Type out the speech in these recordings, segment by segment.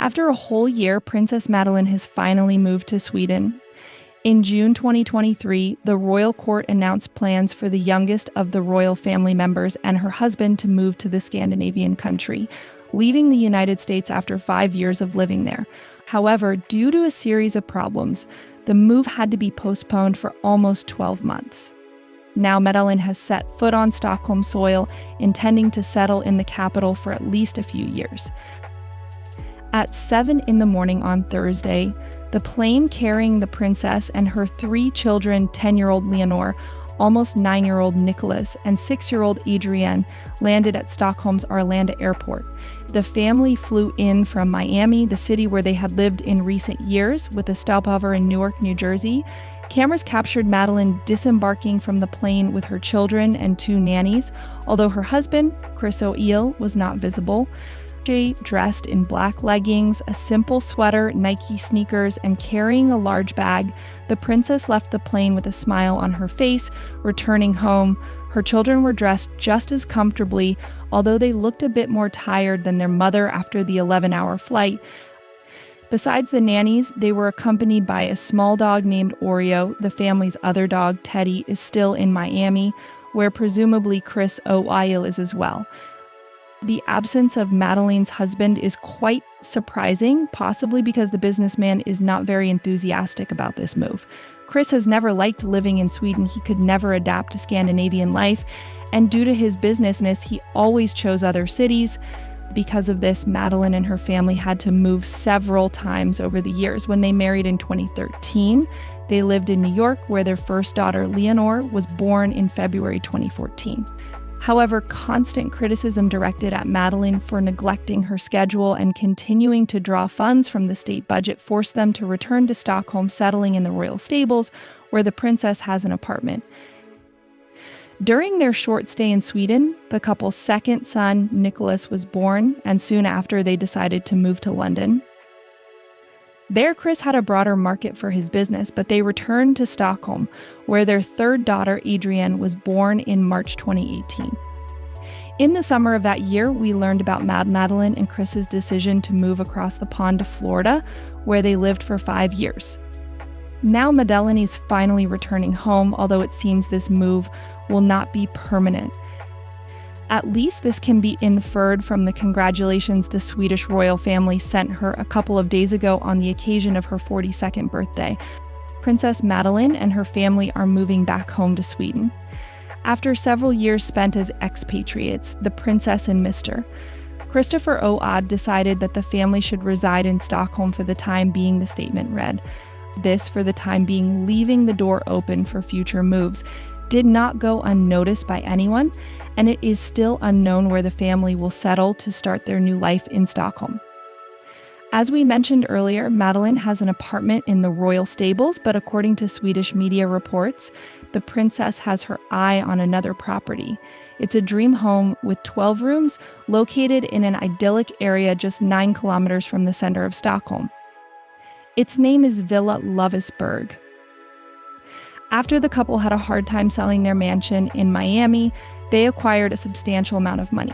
After a whole year, Princess Madeleine has finally moved to Sweden. In June 2023, the royal court announced plans for the youngest of the royal family members and her husband to move to the Scandinavian country, leaving the United States after 5 years of living there. However, due to a series of problems, the move had to be postponed for almost 12 months. Now Madeleine has set foot on Stockholm soil, intending to settle in the capital for at least a few years. At 7 a.m. on Thursday, the plane carrying the princess and her 3 children, 10-year-old Leonor, almost 9-year-old Nicholas, and 6-year-old Adrienne, landed at Stockholm's Arlanda airport. The family flew in from Miami, the city where they had lived in recent years, with a stopover in Newark, New Jersey. Cameras captured Madeleine disembarking from the plane with her children and 2 nannies, although her husband, Chris O'Eel, was not visible. Dressed in black leggings, a simple sweater, Nike sneakers, and carrying a large bag, the princess left the plane with a smile on her face, returning home. Her children were dressed just as comfortably, although they looked a bit more tired than their mother after the 11-hour flight. Besides the nannies, they were accompanied by a small dog named Oreo. The family's other dog, Teddy, is still in Miami, where presumably Chris O'Eel is as well. The absence of Madeleine's husband is quite surprising, possibly because the businessman is not very enthusiastic about this move. Chris has never liked living in Sweden. He could never adapt to Scandinavian life, and due to his businessness, he always chose other cities. Because of this, Madeleine and her family had to move several times over the years. When they married in 2013, they lived in New York, where their first daughter, Leonor, was born in February 2014. However, constant criticism directed at Madeleine for neglecting her schedule and continuing to draw funds from the state budget forced them to return to Stockholm, settling in the royal stables, where the princess has an apartment. During their short stay in Sweden, the couple's second son, Nicholas, was born, and soon after they decided to move to London. There, Chris had a broader market for his business, but they returned to Stockholm, where their third daughter, Adrienne, was born in March 2018. In the summer of that year, we learned about Madeleine and Chris's decision to move across the pond to Florida, where they lived for 5 years. Now Madeleine is finally returning home, although it seems this move will not be permanent. At least this can be inferred from the congratulations the Swedish royal family sent her a couple of days ago on the occasion of her 42nd birthday. Princess Madeleine and her family are moving back home to Sweden. After several years spent as expatriates, the princess and Mr. Christopher O'Ad decided that the family should reside in Stockholm for the time being, the statement read. This, for the time being, leaving the door open for future moves, did not go unnoticed by anyone, and it is still unknown where the family will settle to start their new life in Stockholm. As we mentioned earlier, Madeleine has an apartment in the royal stables, but according to Swedish media reports, the princess has her eye on another property. It's a dream home with 12 rooms located in an idyllic area just 9 kilometers from the center of Stockholm. Its name is Villa Loviseberg. After the couple had a hard time selling their mansion in Miami, they acquired a substantial amount of money.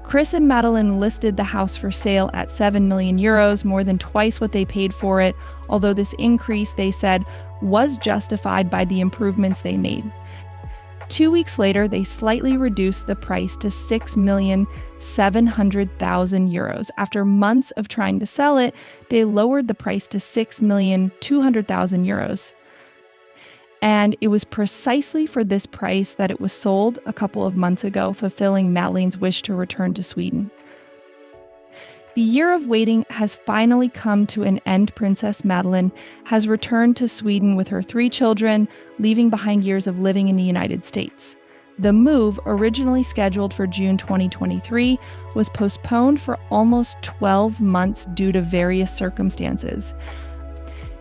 Chris and Madeleine listed the house for sale at 7 million euros, more than twice what they paid for it, although this increase, they said, was justified by the improvements they made. 2 weeks later, they slightly reduced the price to 6,700,000 euros. After months of trying to sell it, they lowered the price to 6,200,000 euros. And it was precisely for this price that it was sold a couple of months ago, fulfilling Madeleine's wish to return to Sweden. The year of waiting has finally come to an end. Princess Madeleine has returned to Sweden with her 3 children, leaving behind years of living in the United States. The move, originally scheduled for June 2023, was postponed for almost 12 months due to various circumstances.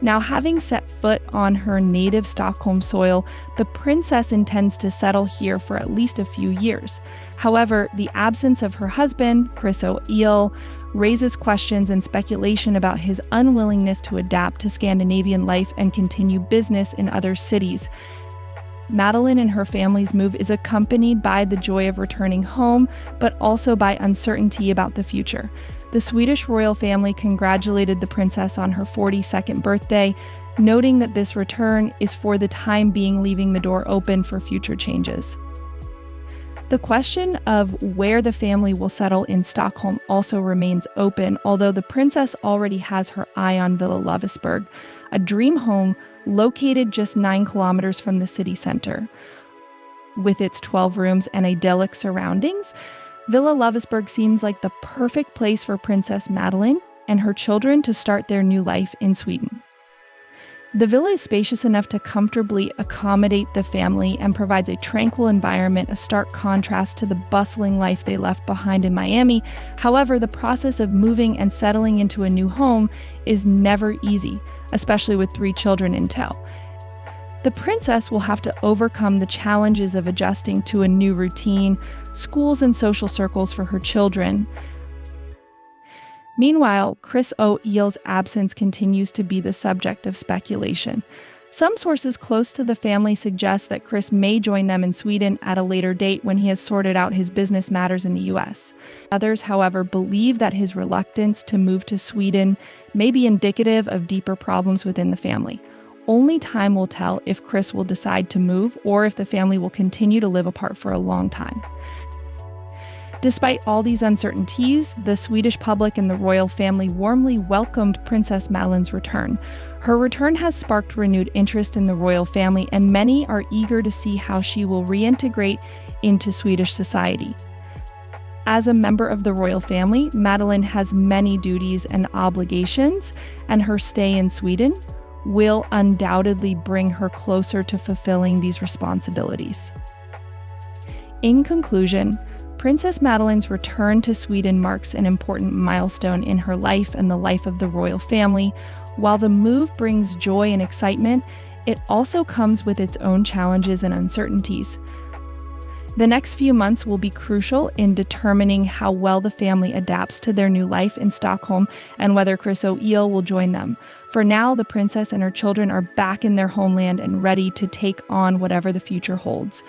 Now, having set foot on her native Stockholm soil, the princess intends to settle here for at least a few years. However, the absence of her husband, Chris O'Eel, raises questions and speculation about his unwillingness to adapt to Scandinavian life and continue business in other cities. Madeleine and her family's move is accompanied by the joy of returning home, but also by uncertainty about the future. The Swedish royal family congratulated the princess on her 42nd birthday, noting that this return is for the time being leaving the door open for future changes. The question of where the family will settle in Stockholm also remains open, although the princess already has her eye on Villa Loviseberg, a dream home located just 9 kilometers from the city center. With its 12 rooms and idyllic surroundings, Villa Loviseberg seems like the perfect place for Princess Madeleine and her children to start their new life in Sweden. The villa is spacious enough to comfortably accommodate the family and provides a tranquil environment, a stark contrast to the bustling life they left behind in Miami. However, the process of moving and settling into a new home is never easy, especially with 3 children in tow. The princess will have to overcome the challenges of adjusting to a new routine, schools and social circles for her children. Meanwhile, Chris O'Eil's absence continues to be the subject of speculation. Some sources close to the family suggest that Chris may join them in Sweden at a later date when he has sorted out his business matters in the US. Others, however, believe that his reluctance to move to Sweden may be indicative of deeper problems within the family. Only time will tell if Chris will decide to move or if the family will continue to live apart for a long time. Despite all these uncertainties, the Swedish public and the royal family warmly welcomed Princess Madeleine's return. Her return has sparked renewed interest in the royal family, and many are eager to see how she will reintegrate into Swedish society. As a member of the royal family, Madeleine has many duties and obligations, and her stay in Sweden will undoubtedly bring her closer to fulfilling these responsibilities. In conclusion, Princess Madeleine's return to Sweden marks an important milestone in her life and the life of the royal family. While the move brings joy and excitement, it also comes with its own challenges and uncertainties. The next few months will be crucial in determining how well the family adapts to their new life in Stockholm and whether Chris O'Eil will join them. For now, the princess and her children are back in their homeland and ready to take on whatever the future holds.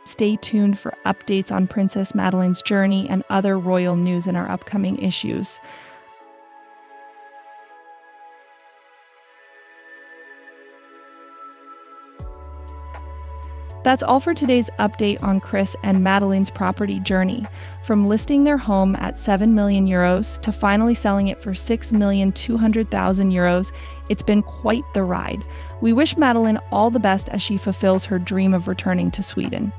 Stay tuned for updates on Princess Madeleine's journey and other royal news in our upcoming issues. That's all for today's update on Chris and Madeleine's property journey. From listing their home at 7 million euros to finally selling it for 6,200,000 euros, it's been quite the ride. We wish Madeleine all the best as she fulfills her dream of returning to Sweden.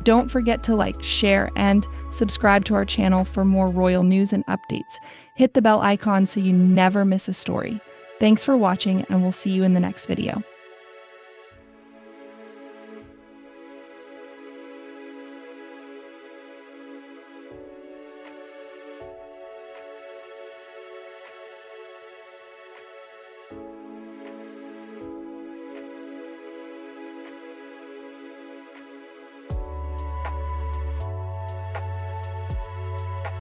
Don't forget to like, share, and subscribe to our channel for more royal news and updates. Hit the bell icon so you never miss a story. Thanks for watching, and we'll see you in the next video.